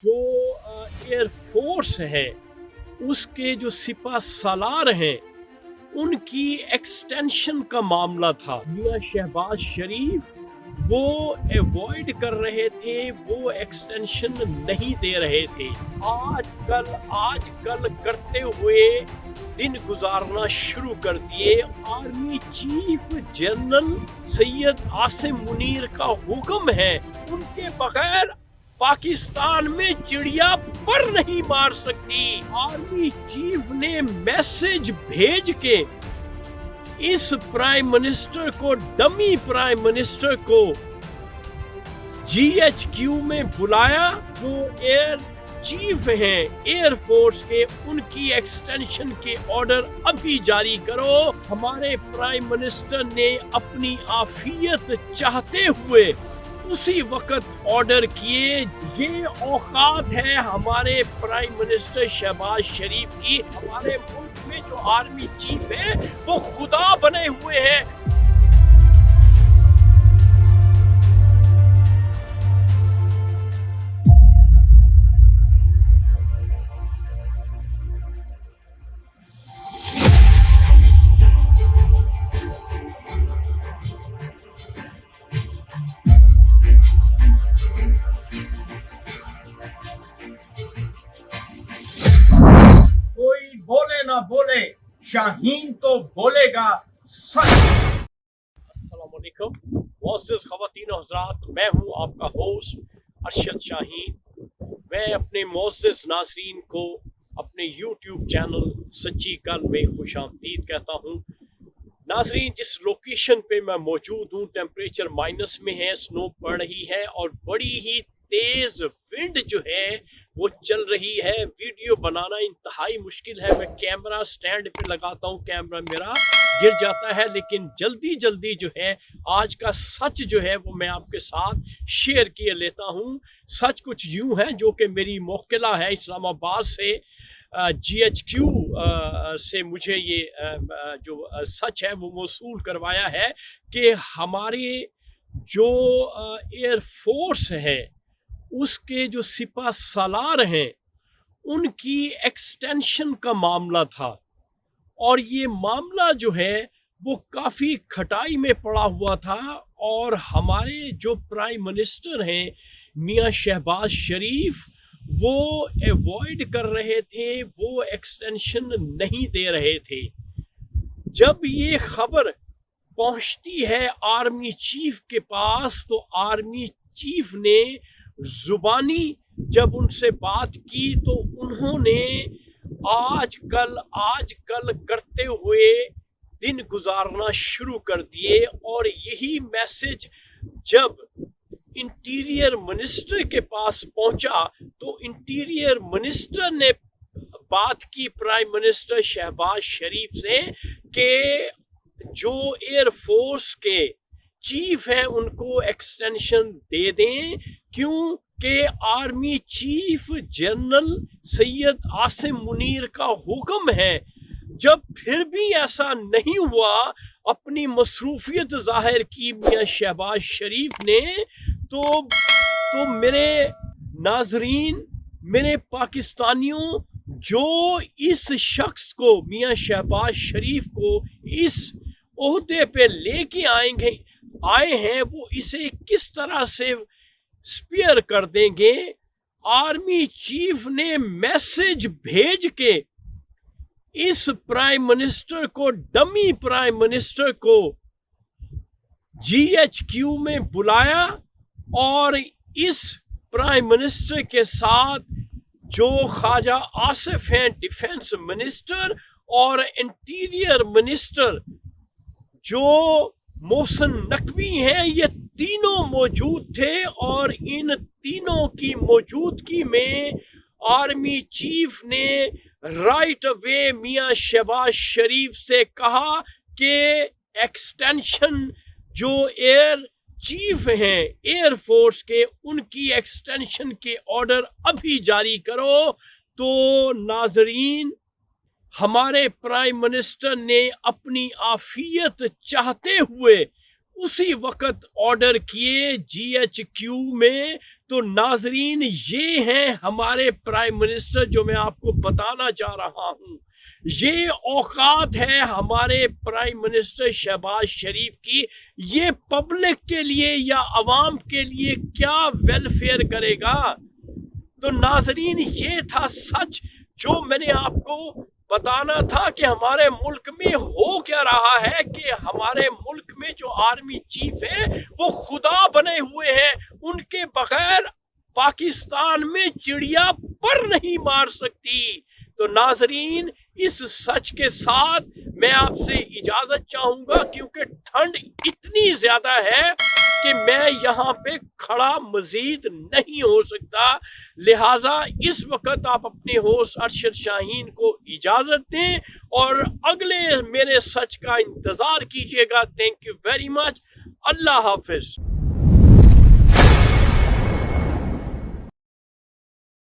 जो air force है उसके जो सिपह सालार हैं उनकी एक्सटेंशन का मामला था। मियां शहबाज शरीफ वो अवॉइड कर रहे थे, वो एक्सटेंशन नहीं दे रहे थे। आजकल करते हुए दिन गुजारना शुरू कर दिए। Army chief general Syed Asim Munir का हुक्म है, उनके बगैर पाकिस्तान में चिड़िया पर नहीं मार सकती। आर्मी चीफ ने मैसेज भेज के इस प्राइम मिनिस्टर को, डमी प्राइम मिनिस्टर को GHQ में बुलाया। जो एयर चीफ हैं एयर फोर्स के, उनकी एक्सटेंशन के ऑर्डर अभी जारी करो। हमारे प्राइम मिनिस्टर ने अपनी आफियत चाहते हुए उसी वक्त ऑर्डर किए। ये औकात है हमारे प्राइम मिनिस्टर शहबाज शरीफ की। हमारे मुल्क में जो आर्मी चीफ है वो खुदा बने हुए हैं। कोई बोले ना बोले, शाहीन तो बोलेगा सच। अस्सलाम वालेकुम मुअज़्ज़िज़ ख़वातीन और हज़रात, मैं हूँ आपका होस्ट अरशद शाहीन। मैं अपने मुअज़्ज़िज़ नाज़रीन को अपने यूट्यूब चैनल सच्ची कल में खुशामदीद कहता हूँ। नाज़रीन, जिस लोकेशन पे मैं मौजूद हूँ टेम्परेचर माइनस में है, स्नो पड़ रही है और बड़ी ही तेज़ विंड जो है वो चल रही है। वीडियो बनाना इंतहाई मुश्किल है। मैं कैमरा स्टैंड पे लगाता हूँ, कैमरा मेरा गिर जाता है। लेकिन जल्दी जल्दी जो है आज का सच जो है वो मैं आपके साथ शेयर किए लेता हूँ। सच कुछ यूँ है जो कि मेरी मोक्किला है इस्लामाबाद से, GHQ से मुझे ये जो सच है वो मौसूल करवाया है कि हमारे जो एयर फोर्स है उसके जो सिपह सालार हैं उनकी एक्सटेंशन का मामला था। और ये मामला जो है वो काफ़ी खटाई में पड़ा हुआ था। और हमारे जो प्राइम मिनिस्टर हैं मियां शहबाज शरीफ वो अवॉइड कर रहे थे, वो एक्सटेंशन नहीं दे रहे थे। जब ये खबर पहुंचती है आर्मी चीफ के पास तो आर्मी चीफ ने जुबानी जब उनसे बात की तो उन्होंने आजकल करते हुए दिन गुजारना शुरू कर दिए। और यही मैसेज जब इंटीरियर मिनिस्टर के पास पहुंचा तो इंटीरियर मिनिस्टर ने बात की प्राइम मिनिस्टर शहबाज शरीफ से कि जो एयर फोर्स के चीफ हैं उनको एक्सटेंशन दे दें, क्योंकि army chief general Syed Asim Munir का हुक्म है। जब फिर भी ऐसा नहीं हुआ, अपनी मसरूफियत जाहिर की मियां शहबाज शरीफ ने, तो मेरे नाजरीन, मेरे पाकिस्तानियों, जो इस शख्स को मियां शहबाज शरीफ को इस ओहदे पे लेके आए हैं वो इसे किस तरह से स्पेयर कर देंगे। आर्मी चीफ ने मैसेज भेज के इस प्राइम मिनिस्टर को, डमी प्राइम मिनिस्टर को GHQ में बुलाया। और इस प्राइम मिनिस्टर के साथ जो ख्वाजा आसिफ हैं डिफेंस मिनिस्टर और इंटीरियर मिनिस्टर जो मोहसिन नकवी हैं, ये तीनों मौजूद थे। और इन तीनों की मौजूदगी में आर्मी चीफ ने राइट अवे मियां शहबाज शरीफ से कहा कि एक्सटेंशन जो एयर चीफ हैं एयर फोर्स के, उनकी एक्सटेंशन के ऑर्डर अभी जारी करो। तो नाजरीन, हमारे प्राइम मिनिस्टर ने अपनी आफियत चाहते हुए उसी वक्त ऑर्डर किए GHQ में। تو ناظرین یہ ہیں ہمارے پرائم منسٹر جو میں آپ کو بتانا چاہ رہا ہوں. یہ اوقات ہے ہمارے پرائم منسٹر شہباز شریف کی. یہ پبلک کے لیے یا عوام کے لیے کیا ویلفیئر کرے گا؟ تو ناظرین یہ تھا سچ جو میں نے آپ کو بتانا تھا کہ ہمارے ملک میں ہو کیا رہا ہے کہ ہمارے ملک میں جو آرمی چیف ہے وہ خدا بنے ہوئے ہیں. ان کے بغیر پاکستان میں چڑیا پر نہیں مار سکتی. تو ناظرین اس سچ کے ساتھ میں آپ سے اجازت چاہوں گا کیونکہ ٹھنڈ اتنی زیادہ ہے کہ میں یہاں پہ کھڑا مزید نہیں ہو سکتا. لہٰذا اس وقت آپ اپنے ہوسٹ ارشد شاہین کو اجازت دیں اور اگلے میرے سچ کا انتظار کیجیے گا. Thank you very much. اللہ حافظ.